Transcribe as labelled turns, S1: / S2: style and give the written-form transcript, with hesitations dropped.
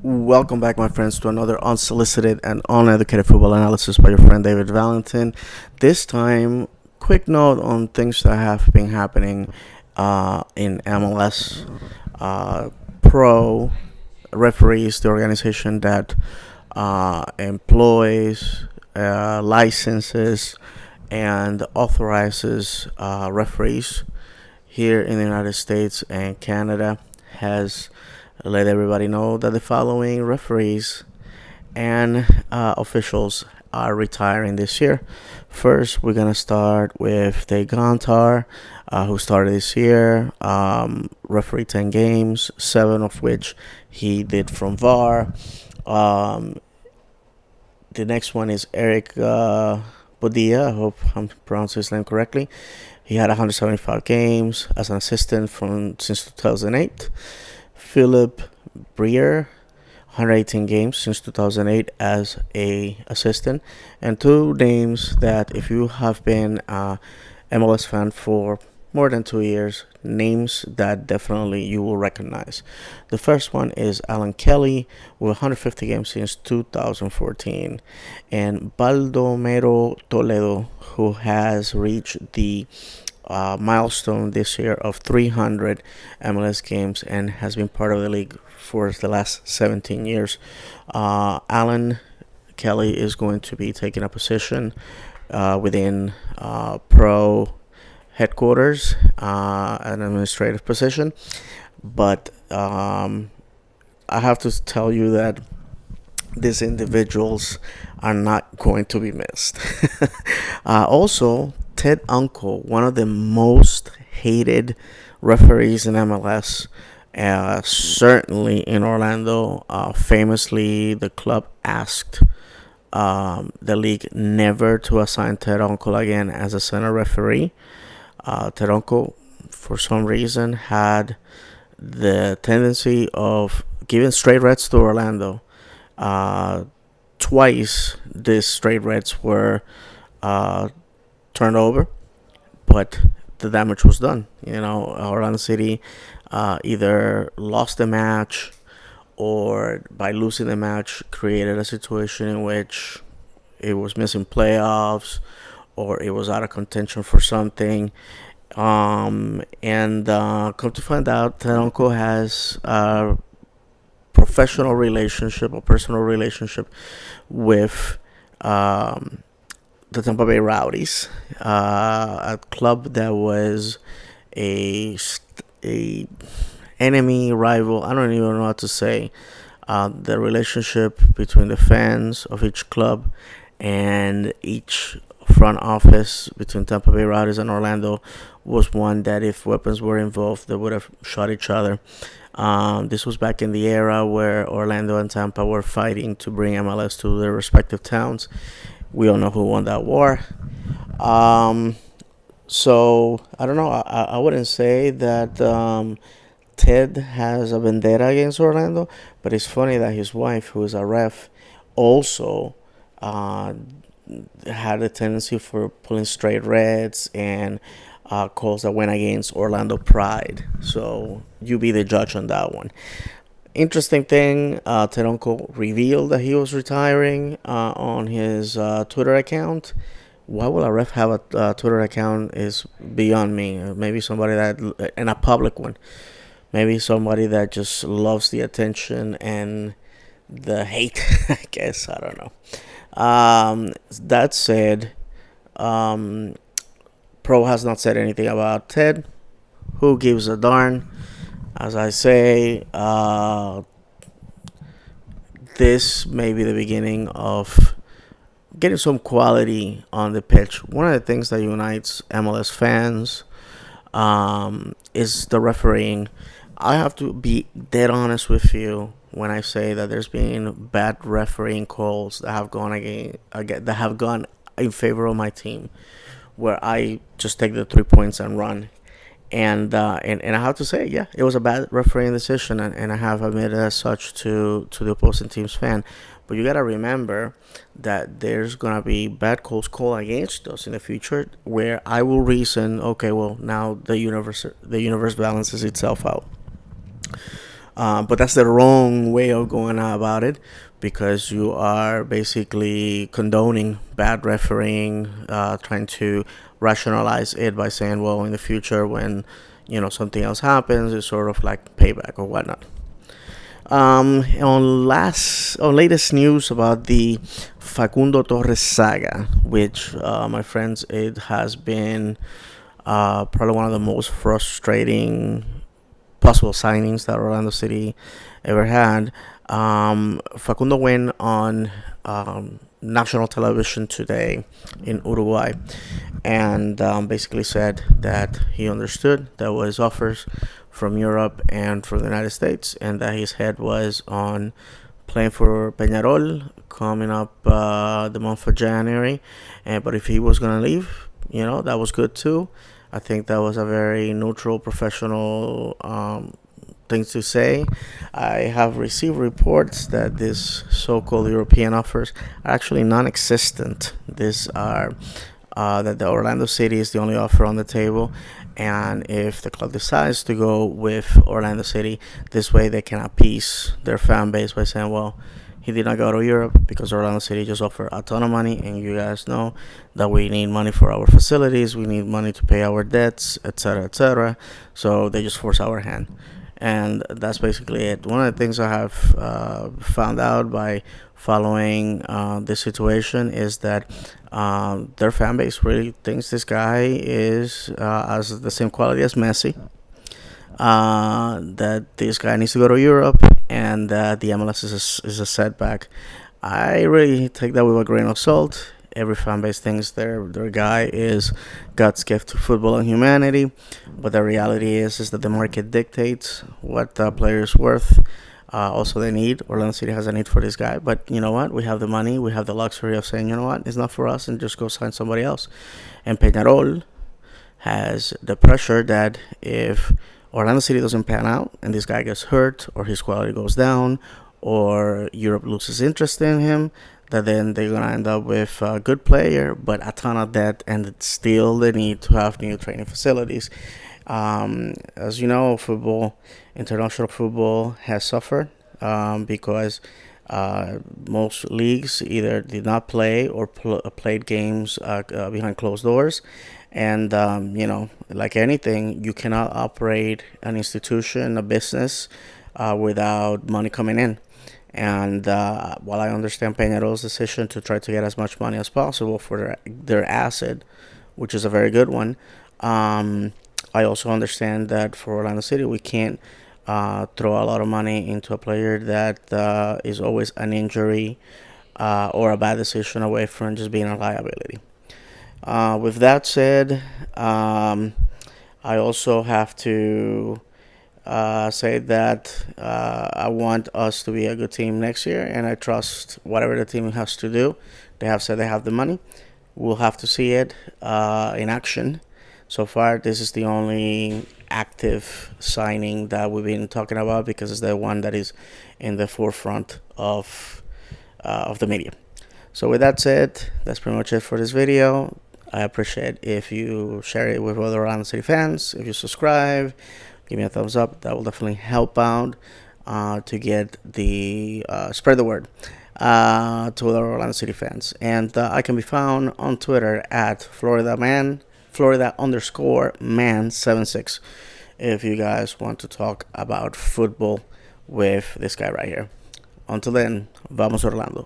S1: Welcome back, my friends, to another unsolicited and uneducated football analysis by your friend David Valentin. This time, quick note on things that have been happening in MLS. Pro referees, the organization that employs, licenses, and authorizes referees here in the United States and Canada, has let everybody know that the following referees and officials are retiring this year. First, we're gonna start with Dave Gontar, who started this year, referee 10 games, 7 of which he did from VAR. Um, the next one is Eric Bodia. I hope I'm pronouncing his name correctly. He had 175 games as an assistant from since 2008. Philip Breer, 118 games since 2008 as a assistant, and two names that if you have been a MLS fan for more than 2 years, names that definitely you will recognize. The first one is Alan Kelly with 150 games since 2014, and Baldomero Toledo, who has reached the milestone this year of 300 MLS games and has been part of the league for the last 17 years. Alan Kelly is going to be taking a position within pro headquarters, an administrative position. But I have to tell you that these individuals are not going to be missed. Also, Ted Uncle, one of the most hated referees in MLS, certainly in Orlando. Famously, the club asked the league never to assign Ted Uncle again as a center referee. Ted Uncle, for some reason, had the tendency of giving straight reds to Orlando. Twice, these straight reds were turned over, but the damage was done. Orlando City either lost the match or by losing the match created a situation in which it was missing playoffs or it was out of contention for something. And come to find out, Taronco has a professional relationship or personal relationship with the Tampa Bay Rowdies, a club that was a enemy rival. I don't even know what to say. The relationship between the fans of each club and each front office between Tampa Bay Rowdies and Orlando was one that if weapons were involved, they would have shot each other. This was back in the era where Orlando and Tampa were fighting to bring MLS to their respective towns. We all know who won that war. So I don't know. I wouldn't say that Ted has a vendetta against Orlando, but it's funny that his wife, who is a ref, also had a tendency for pulling straight reds and calls that went against Orlando pride. So you be the judge on that one. Interesting thing, Teronco revealed that he was retiring on his Twitter account. Why will a ref have a Twitter account is beyond me. Maybe somebody that, and a public one. Maybe somebody that just loves the attention and the hate, I guess. I don't know. That said, Pro has not said anything about Ted. Who gives a darn? As I say, this may be the beginning of getting some quality on the pitch. One of the things that unites MLS fans is the refereeing. I have to be dead honest with you when I say that there's been bad refereeing calls that have gone in favor of my team, where I just take the 3 points and run. And I have to say, yeah, it was a bad refereeing decision, and I have admitted as such to the opposing team's fan. But you gotta remember that there's gonna be bad calls called against us in the future, where I will reason, okay, well now the universe balances itself out. But that's the wrong way of going about it, because you are basically condoning bad refereeing, trying to rationalize it by saying, well, in the future when something else happens, it's sort of like payback or whatnot. On latest news about the Facundo Torres saga, which, my friends, it has been probably one of the most frustrating possible signings that Orlando City ever had. Facundo went on national television today in Uruguay and basically said that he understood there was offers from Europe and from the United States, and that his head was on playing for Peñarol coming up the month of January. But if he was gonna leave, that was good too. I think that was a very neutral, professional things to say. I have received reports that these so-called European offers are actually non-existent. These are that the Orlando City is the only offer on the table, and if the club decides to go with Orlando City, this way they can appease their fan base by saying, well, he did not go to Europe because Orlando City just offered a ton of money, and you guys know that we need money for our facilities, we need money to pay our debts, etc., etc. So they just force our hand, and that's basically it. One of the things I have found out by following this situation is that their fan base really thinks this guy is as the same quality as Messi. That this guy needs to go to Europe, and that the MLS is a setback. I really take that with a grain of salt. Every fan base thinks their guy is God's gift to football and humanity, but the reality is that the market dictates what the player is worth. Also, they need Orlando City has a need for this guy, but you know what? We have the money, we have the luxury of saying, you know what, it's not for us, and just go sign somebody else. And Peñarol has the pressure that if Orlando City doesn't pan out and this guy gets hurt or his quality goes down or Europe loses interest in him, that then they're going to end up with a good player but a ton of debt, and still they need to have new training facilities. As you know, international football has suffered because most leagues either did not play or played games behind closed doors. And, like anything, you cannot operate an institution, a business, without money coming in. And while I understand Peñarol's decision to try to get as much money as possible for their asset, which is a very good one, I also understand that for Orlando City, we can't throw a lot of money into a player that is always an injury or a bad decision away from just being a liability. With that said, I also have to say that I want us to be a good team next year, and I trust whatever the team has to do. They have said they have the money. We'll have to see it in action. So far, this is the only active signing that we've been talking about because it's the one that is in the forefront of the media. So with that said, that's pretty much it for this video. I appreciate if you share it with other Orlando City fans. If you subscribe, give me a thumbs up. That will definitely help out to get the spread the word to other Orlando City fans. And I can be found on Twitter at Florida_man76 if you guys want to talk about football with this guy right here. Until then, vamos Orlando.